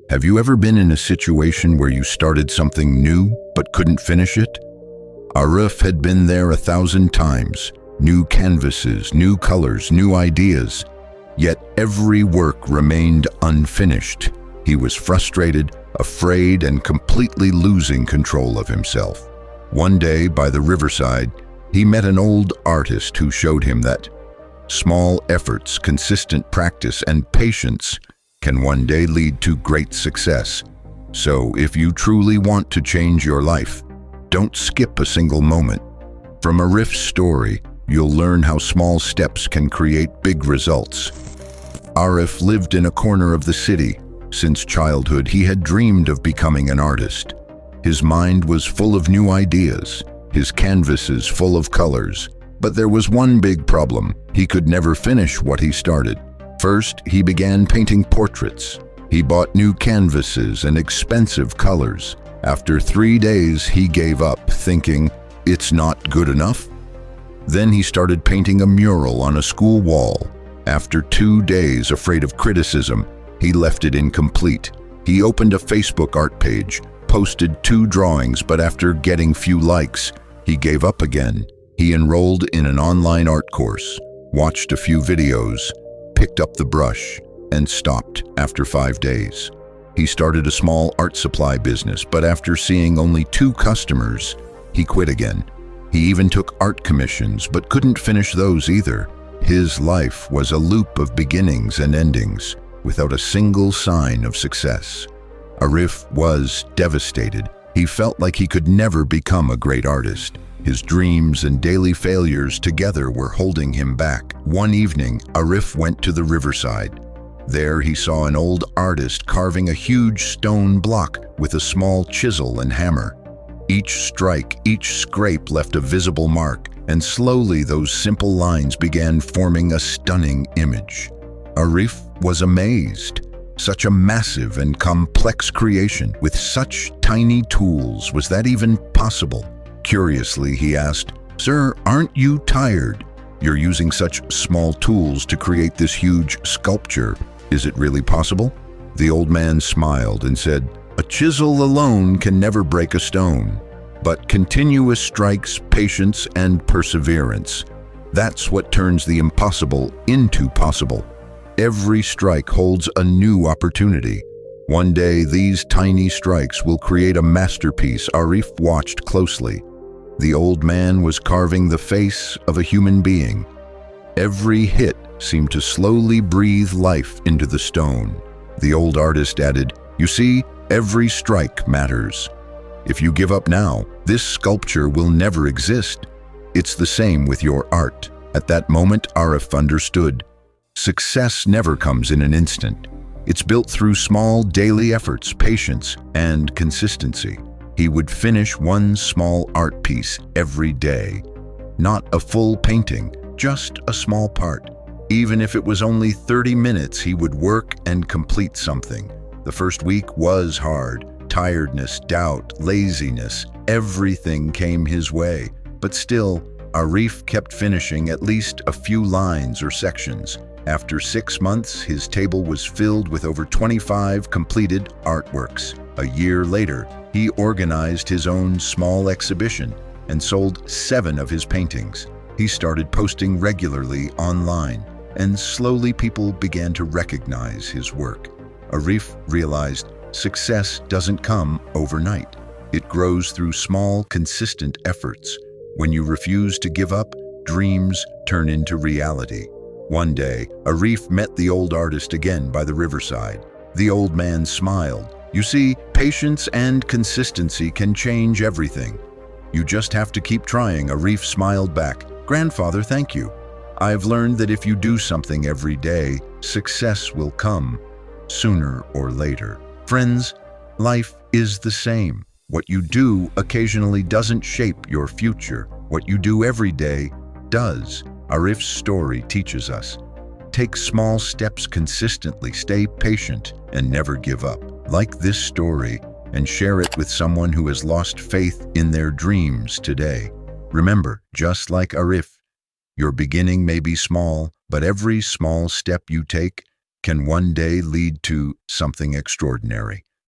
Have you ever been in a situation where you started something new but couldn't finish it? Arif had been there 1,000 times. New canvases, new colors, new ideas. Yet every work remained unfinished. He was frustrated, afraid, and completely losing control of himself. One day, by the riverside, he met an old artist who showed him that small efforts, consistent practice, and patience can one day lead to great success. So if you truly want to change your life, don't skip a single moment. From Arif's story, you'll learn how small steps can create big results. Arif lived in a corner of the city. Since childhood, he had dreamed of becoming an artist. His mind was full of new ideas, his canvases full of colors. But there was one big problem. He could never finish what he started. First, he began painting portraits. He bought new canvases and expensive colors. After 3 days, he gave up, thinking, it's not good enough. Then he started painting a mural on a school wall. After 2 days, afraid of criticism, he left it incomplete. He opened a Facebook art page, posted 2 drawings, but after getting few likes, he gave up again. He enrolled in an online art course, watched a few videos, picked up the brush, and stopped after 5 days. He started a small art supply business, but after seeing only 2 customers, he quit again. He even took art commissions, but couldn't finish those either. His life was a loop of beginnings and endings, without a single sign of success. Arif was devastated. He felt like he could never become a great artist. His dreams and daily failures together were holding him back. One evening, Arif went to the riverside. There he saw an old artist carving a huge stone block with a small chisel and hammer. Each strike, each scrape left a visible mark, and slowly those simple lines began forming a stunning image. Arif was amazed. Such a massive and complex creation with such tiny tools, was that even possible? Curiously, he asked, "Sir, aren't you tired? You're using such small tools to create this huge sculpture. Is it really possible?" The old man smiled and said, "A chisel alone can never break a stone, but continuous strikes, patience, and perseverance. That's what turns the impossible into possible. Every strike holds a new opportunity. One day, these tiny strikes will create a masterpiece." Arif watched closely. The old man was carving the face of a human being. Every hit seemed to slowly breathe life into the stone. The old artist added, "You see, every strike matters. If you give up now, this sculpture will never exist. It's the same with your art." At that moment, Arif understood. Success never comes in an instant. It's built through small daily efforts, patience, and consistency. He would finish one small art piece every day. Not a full painting, just a small part. Even if it was only 30 minutes, he would work and complete something. The first week was hard. Tiredness, doubt, laziness, everything came his way. But still, Arif kept finishing at least a few lines or sections. After 6 months, his table was filled with over 25 completed artworks. A year later, he organized his own small exhibition and sold 7 of his paintings. He started posting regularly online, and slowly people began to recognize his work. Arif realized success doesn't come overnight. It grows through small, consistent efforts. When you refuse to give up, dreams turn into reality. One day, Arif met the old artist again by the riverside. The old man smiled. "You see, patience and consistency can change everything. You just have to keep trying." Arif smiled back. "Grandfather, thank you. I've learned that if you do something every day, success will come, sooner or later." Friends, life is the same. What you do occasionally doesn't shape your future. What you do every day does. Arif's story teaches us. Take small steps consistently, stay patient, and never give up. Like this story and share it with someone who has lost faith in their dreams today. Remember, just like Arif, your beginning may be small, but every small step you take can one day lead to something extraordinary.